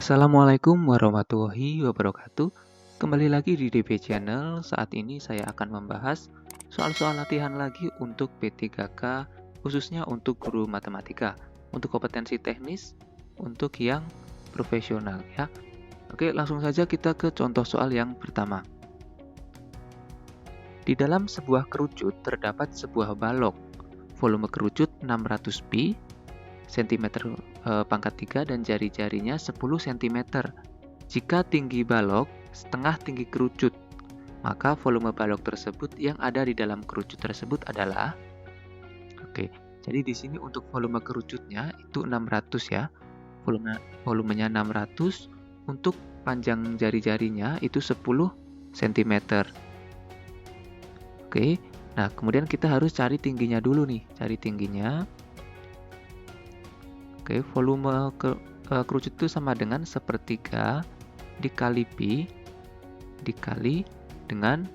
Assalamualaikum warahmatullahi wabarakatuh. Kembali lagi di DB Channel. Saat ini saya akan membahas soal-soal latihan lagi untuk P3K, khususnya untuk guru matematika, untuk kompetensi teknis, untuk yang profesional ya. Oke, langsung saja kita ke contoh soal yang pertama. Di dalam sebuah kerucut terdapat sebuah balok. Volume kerucut 600 pi, cm pangkat 3 dan jari-jarinya 10 cm. Jika tinggi balok setengah tinggi kerucut, maka volume balok tersebut yang ada di dalam kerucut tersebut adalah jadi di sini untuk volume kerucutnya itu 600 ya. Volumenya 600, untuk panjang jari-jarinya itu 10 cm. Nah kemudian kita harus cari tingginya dulu nih, cari tingginya. Volume kerucut itu sama dengan sepertiga dikali pi dikali dengan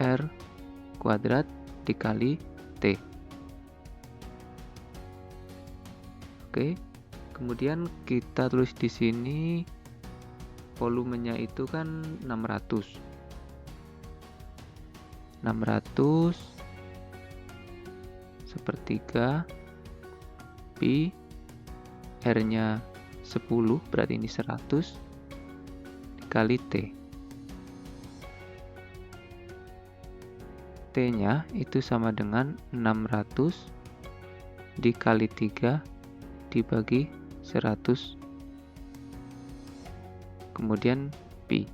R kuadrat dikali T. Kemudian kita tulis di sini volumenya itu kan 600 sepertiga pi, R-nya 10, berarti ini 100 dikali T. T-nya itu sama dengan 600 dikali 3 dibagi 100, kemudian pi.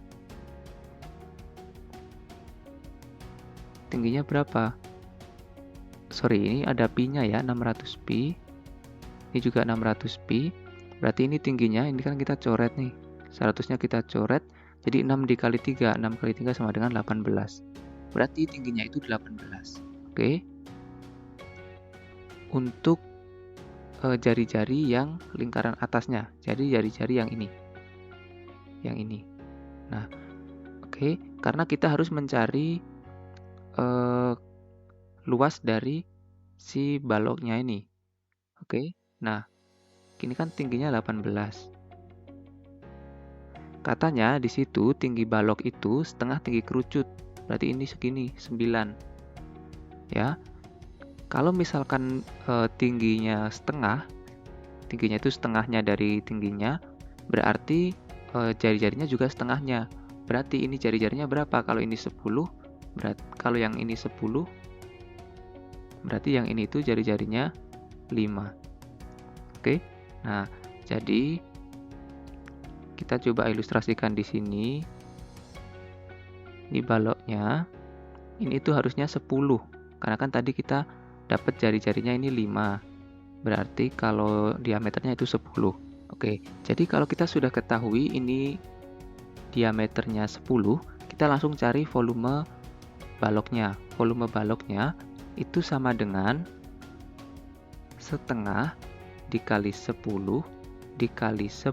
Tingginya berapa? Ini ada pi-nya ya, 600 pi. Ini juga 600 pi. Berarti ini tingginya, ini kan kita coret nih. Seharusnya kita coret, jadi 6 dikali 3. 6 kali 3 sama dengan 18. Berarti tingginya itu 18. Untuk jari-jari yang lingkaran atasnya. Jadi jari-jari yang ini. Nah, karena kita harus mencari luas dari si baloknya ini. Nah, ini kan tingginya 18. Katanya di situ tinggi balok itu setengah tinggi kerucut. Berarti ini segini, 9. Ya. Kalau misalkan tingginya setengah, tingginya itu setengahnya dari tingginya, berarti jari-jarinya juga setengahnya. Berarti ini jari-jarinya berapa? Kalau ini 10, kalau yang ini 10, berarti yang ini itu jari-jarinya 5. Nah, jadi kita coba ilustrasikan di sini. Ini baloknya, ini itu harusnya 10, karena kan tadi kita dapat jari-jarinya ini 5. Berarti kalau diameternya itu 10. Jadi kalau kita sudah ketahui ini diameternya 10, kita langsung cari volume baloknya. Volume baloknya itu sama dengan setengah dikali 10 dikali 10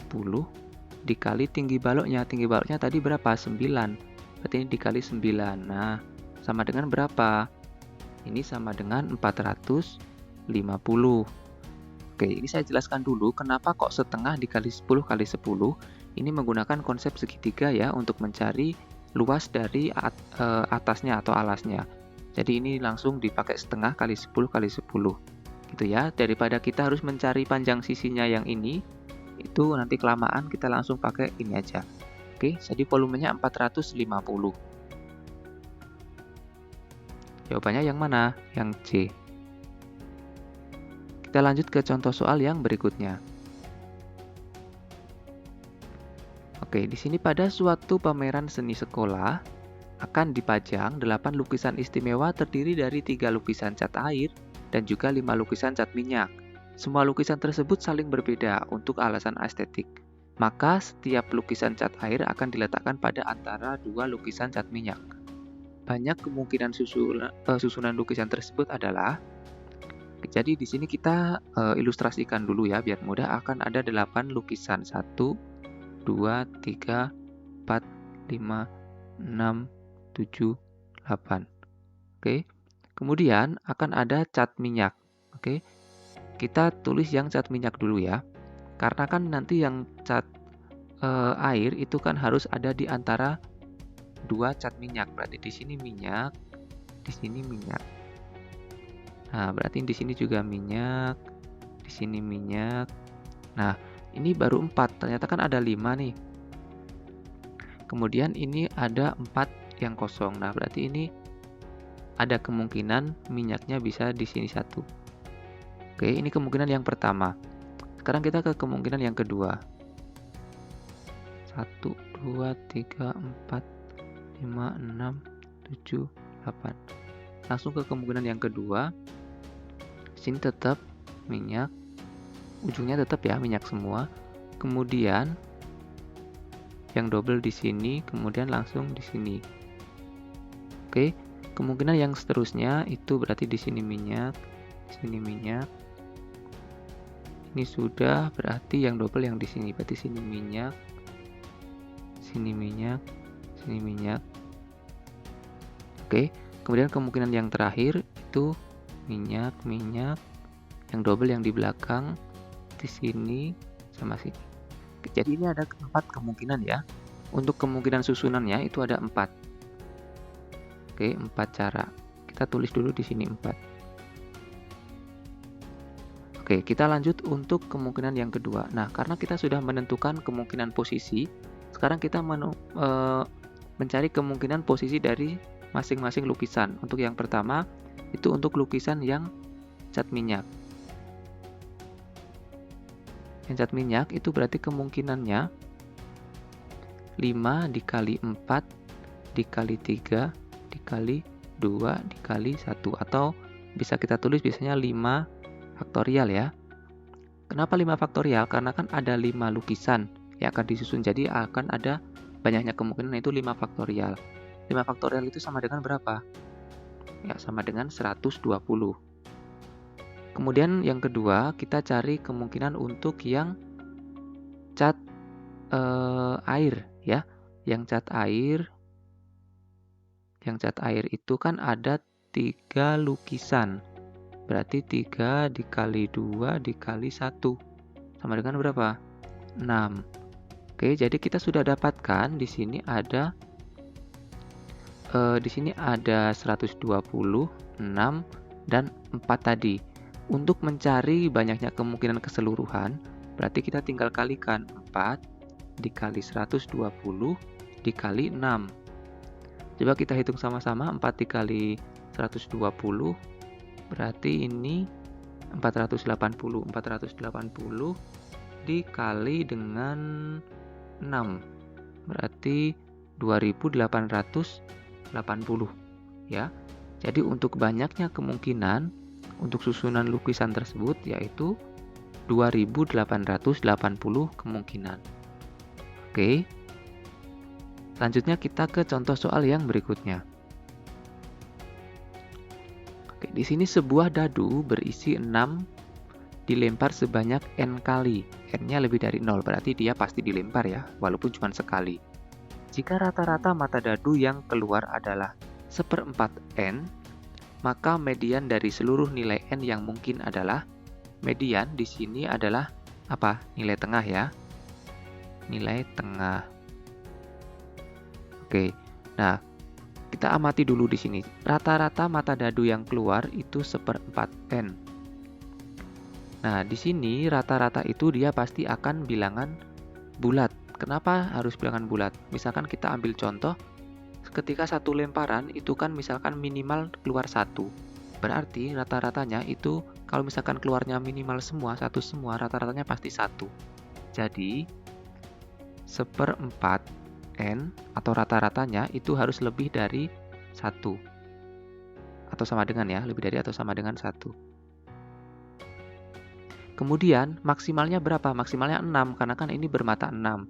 dikali tinggi baloknya. Tinggi baloknya tadi berapa? 9. Berarti ini dikali 9. Nah, sama dengan berapa? Ini sama dengan 450. Ini saya jelaskan dulu kenapa kok setengah dikali 10 kali 10. Ini menggunakan konsep segitiga ya untuk mencari luas dari atasnya atau alasnya. Jadi ini langsung dipakai setengah kali 10 kali 10. Gitu ya. Daripada kita harus mencari panjang sisinya yang ini, itu nanti kelamaan, kita langsung pakai ini aja. Jadi volumenya 450. Jawabannya yang mana? Yang C. Kita lanjut ke contoh soal yang berikutnya. Di sini pada suatu pameran seni sekolah akan dipajang 8 lukisan istimewa terdiri dari 3 lukisan cat air dan juga 5 lukisan cat minyak. Semua lukisan tersebut saling berbeda untuk alasan estetik. Maka setiap lukisan cat air akan diletakkan pada antara 2 lukisan cat minyak. Banyak kemungkinan susunan lukisan tersebut adalah, jadi di sini kita ilustrasikan dulu ya biar mudah. Akan ada 8 lukisan. 1, 2, 3, 4, 5, 6, 7, 8. Kemudian akan ada cat minyak. Kita tulis yang cat minyak dulu ya. Karena kan nanti yang cat air itu kan harus ada di antara dua cat minyak. Berarti di sini minyak, di sini minyak. Nah, berarti di sini juga minyak, di sini minyak. Nah, ini baru 4. Ternyata kan ada 5 nih. Kemudian ini ada 4 yang kosong. Nah, berarti ini ada kemungkinan minyaknya bisa di sini 1. Oke, ini kemungkinan yang pertama. Sekarang kita ke kemungkinan yang kedua. 1, 2, 3, 4, 5, 6, 7, 8. Langsung ke kemungkinan yang kedua. Sini tetap minyak. Ujungnya tetap ya minyak semua. Kemudian yang double di sini, kemudian langsung di sini. Oke, kemungkinan yang seterusnya itu berarti di sini minyak, di sini minyak. Ini sudah, berarti yang double yang di sini, berarti sini minyak, sini minyak, sini minyak. Oke, kemudian kemungkinan yang terakhir itu minyak, minyak, yang double yang di belakang, di sini sama sini. Jadi ini ada 4 kemungkinan ya. Untuk kemungkinan susunannya itu ada 4. Oke, 4 cara. Kita tulis dulu di sini 4. Oke, kita lanjut untuk kemungkinan yang kedua. Nah, karena kita sudah menentukan kemungkinan posisi, sekarang kita mencari kemungkinan posisi dari masing-masing lukisan. Untuk yang pertama, itu untuk lukisan yang cat minyak. Yang cat minyak itu berarti kemungkinannya 5 dikali 4 dikali 3 dikali 2 dikali 1. Atau bisa kita tulis biasanya 5 faktorial ya. Kenapa 5 faktorial? Karena kan ada 5 lukisan yang akan disusun. Jadi akan ada banyaknya kemungkinan, yaitu 5 faktorial. 5 faktorial itu sama dengan berapa? Ya, sama dengan 120. Kemudian yang kedua, kita cari kemungkinan untuk yang cat air ya. Yang cat air itu kan ada 3 lukisan. Berarti 3 dikali 2 dikali 1 sama dengan berapa? 6. Oke, jadi kita sudah dapatkan di sini ada 120, 6 dan 4 tadi. Untuk mencari banyaknya kemungkinan keseluruhan, berarti kita tinggal kalikan 4 dikali 120 dikali 6. Coba kita hitung sama-sama, 4 dikali 120, berarti ini 480. 480 dikali dengan 6, berarti 2880 ya. Jadi untuk banyaknya kemungkinan untuk susunan lukisan tersebut yaitu 2880 kemungkinan. Oke. Selanjutnya kita ke contoh soal yang berikutnya. Oke, di sini sebuah dadu berisi 6 dilempar sebanyak n kali. N-nya lebih dari 0, berarti dia pasti dilempar ya, walaupun cuma sekali. Jika rata-rata mata dadu yang keluar adalah 1/4 n, maka median dari seluruh nilai n yang mungkin adalah, median di sini adalah apa? Nilai tengah ya. Nilai tengah. Oke. Nah, kita amati dulu di sini. Rata-rata mata dadu yang keluar itu 1/4 n. Nah, di sini rata-rata itu dia pasti akan bilangan bulat. Kenapa harus bilangan bulat? Misalkan kita ambil contoh, ketika satu lemparan itu kan misalkan minimal keluar 1. Berarti rata-ratanya itu kalau misalkan keluarnya minimal semua, 1 semua, rata-ratanya pasti 1. Jadi 1/4 n atau rata-ratanya itu harus lebih dari 1. Atau sama dengan ya, lebih dari atau sama dengan 1. Kemudian maksimalnya berapa? Maksimalnya 6, karena kan ini bermata 6.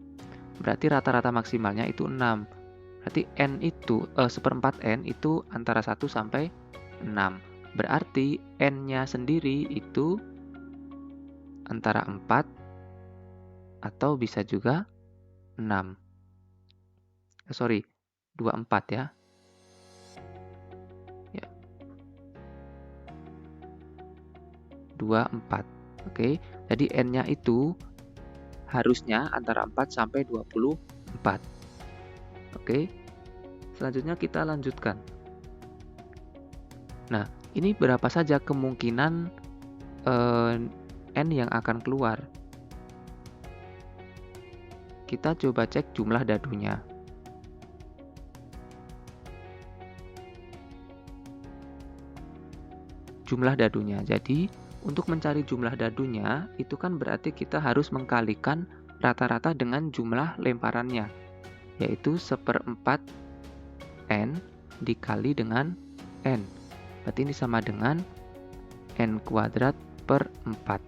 Berarti rata-rata maksimalnya itu 6. Berarti n itu 1/4 n itu antara 1 sampai 6. Berarti n-nya sendiri itu antara 4 atau bisa juga 6. 24 ya. Ya. 24. Oke. Jadi n-nya itu harusnya antara 4 sampai 24. Oke, selanjutnya kita lanjutkan. Nah, ini berapa saja kemungkinan N yang akan keluar? Kita coba cek jumlah dadunya. Jumlah dadunya. Jadi, untuk mencari jumlah dadunya, itu kan berarti kita harus mengkalikan rata-rata dengan jumlah lemparannya, yaitu 1/4 N dikali dengan N. Berarti ini sama dengan N kuadrat per 4.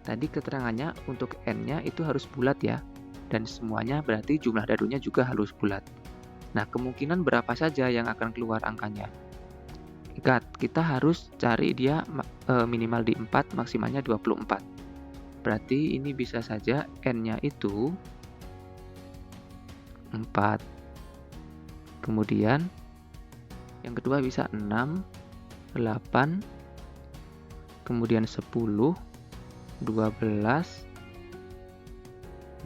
Tadi keterangannya untuk N-nya itu harus bulat ya, dan semuanya berarti jumlah dadunya juga harus bulat. Nah, kemungkinan berapa saja yang akan keluar angkanya? Ingat, kita harus cari dia minimal di 4, maksimalnya 24. Berarti ini bisa saja N-nya itu 4. Kemudian, yang kedua bisa 6, 8, kemudian 10, 12,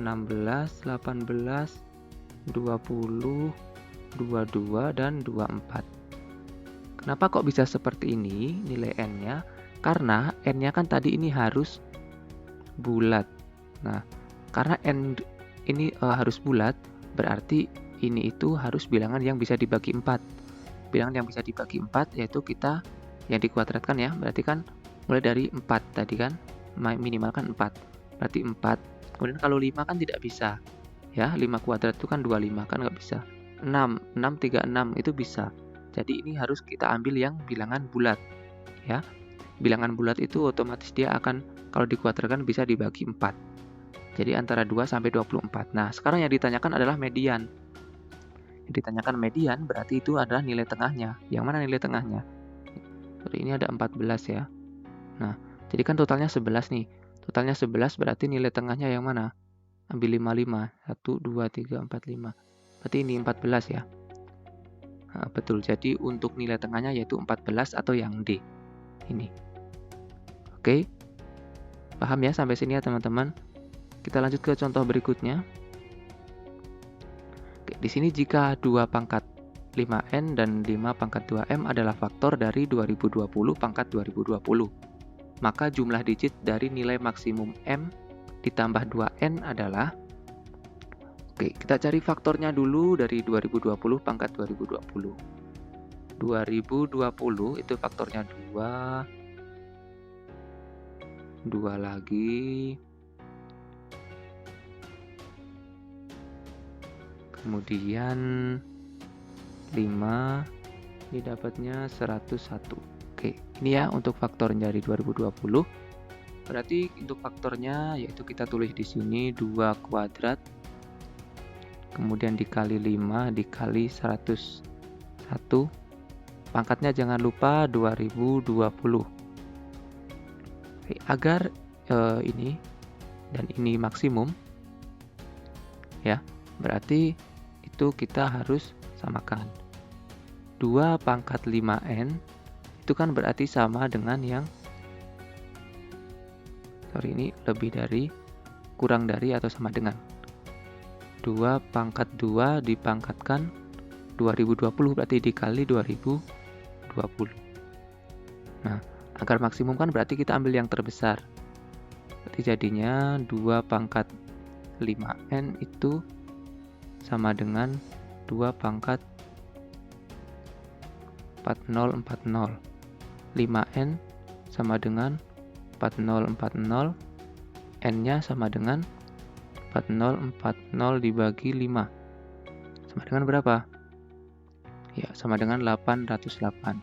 16, 18, 20, 22, dan 24. Kenapa kok bisa seperti ini nilai N-nya? Karena N-nya kan tadi ini harus bulat. Nah, karena N ini harus bulat, berarti ini itu harus bilangan yang bisa dibagi 4. Bilangan yang bisa dibagi 4 yaitu kita yang dikuadratkan ya, berarti kan mulai dari 4 tadi kan, minimal kan 4. Berarti 4. Kemudian kalau 5 kan tidak bisa. Ya, 5 kuadrat itu kan 25 kan nggak bisa. 6, 6, 3, 6 itu bisa. Jadi ini harus kita ambil yang bilangan bulat. Ya. Bilangan bulat itu otomatis dia akan kalau dikuadratkan bisa dibagi 4. Jadi antara 2 sampai 24. Nah, sekarang yang ditanyakan adalah median. Yang ditanyakan median berarti itu adalah nilai tengahnya. Yang mana nilai tengahnya? Jadi ini ada 14 ya. Nah, jadi kan totalnya 11 nih. Totalnya 11 berarti nilai tengahnya yang mana? Ambil 55. 1, 2, 3, 4, 5. Berarti ini 14 ya. Nah, betul. Jadi untuk nilai tengahnya yaitu 14 atau yang D. Ini. Oke. Paham ya sampai sini ya teman-teman? Kita lanjut ke contoh berikutnya. Oke, di sini jika 2 pangkat 5N dan 5 pangkat 2M adalah faktor dari 2020 pangkat 2020. Maka jumlah digit dari nilai maksimum M ditambah 2N adalah, oke, kita cari faktornya dulu dari 2020 pangkat 2020. 2020 itu faktornya 2, 2 lagi, kemudian 5, ini dapatnya 101. Oke, ini ya untuk faktor dari 2020. Berarti untuk faktornya yaitu kita tulis di sini 2 kuadrat kemudian dikali 5 dikali 101. Pangkatnya jangan lupa 2020. Oke, agar ini dan ini maksimum ya, berarti itu kita harus samakan. 2 pangkat 5N itu kan berarti sama dengan yang ini lebih dari, kurang dari, atau sama dengan 2 pangkat 2 dipangkatkan 2020 berarti dikali 2020. Nah, agar maksimum kan berarti kita ambil yang terbesar. Berarti jadinya 2 pangkat 5N itu sama dengan 2 pangkat 4040. 5N sama dengan 4040, N-nya sama dengan 4040 dibagi 5. Sama dengan berapa? Ya, sama dengan 808.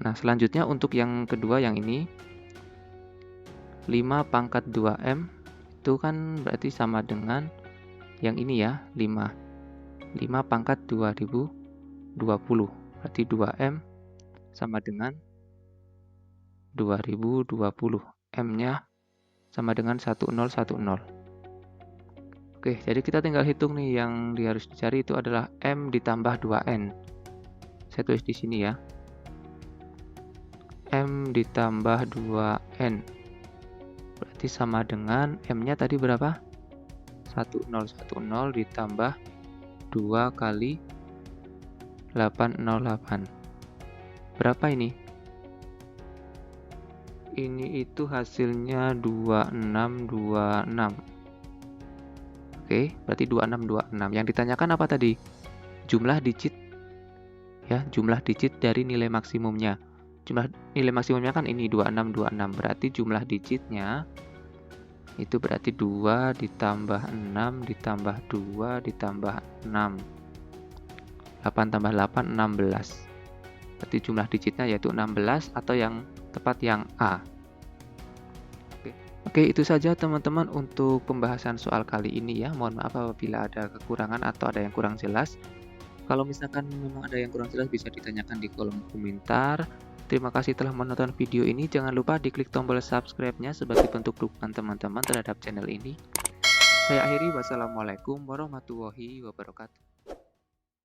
Nah, selanjutnya untuk yang kedua yang ini, 5 pangkat 2M itu kan berarti sama dengan yang ini ya, 5. 5 pangkat 2020. Berarti 2M sama dengan 2020. M-nya sama dengan 1010. Oke, jadi kita tinggal hitung nih, yang harus dicari itu adalah M ditambah 2N. Saya tulis di sini ya. M ditambah 2N. Berarti sama dengan M-nya tadi berapa? 1010 ditambah 2 kali 808. Berapa ini? Ini itu hasilnya 2626. Oke, berarti 2626. Yang ditanyakan apa tadi? Jumlah digit ya, jumlah digit dari nilai maksimumnya. Jumlah nilai maksimumnya kan ini 2626. Berarti jumlah digitnya itu berarti 2 ditambah 6 ditambah 2 ditambah 6. 8 tambah 8, 16. Berarti jumlah digitnya yaitu 16 atau yang tepat yang A. Oke, itu saja teman-teman untuk pembahasan soal kali ini ya. Mohon maaf apabila ada kekurangan atau ada yang kurang jelas. Kalau misalkan memang ada yang kurang jelas bisa ditanyakan di kolom komentar. Terima kasih telah menonton video ini. Jangan lupa diklik tombol subscribe-nya sebagai bentuk dukungan teman-teman terhadap channel ini. Saya akhiri, wassalamualaikum warahmatullahi wabarakatuh.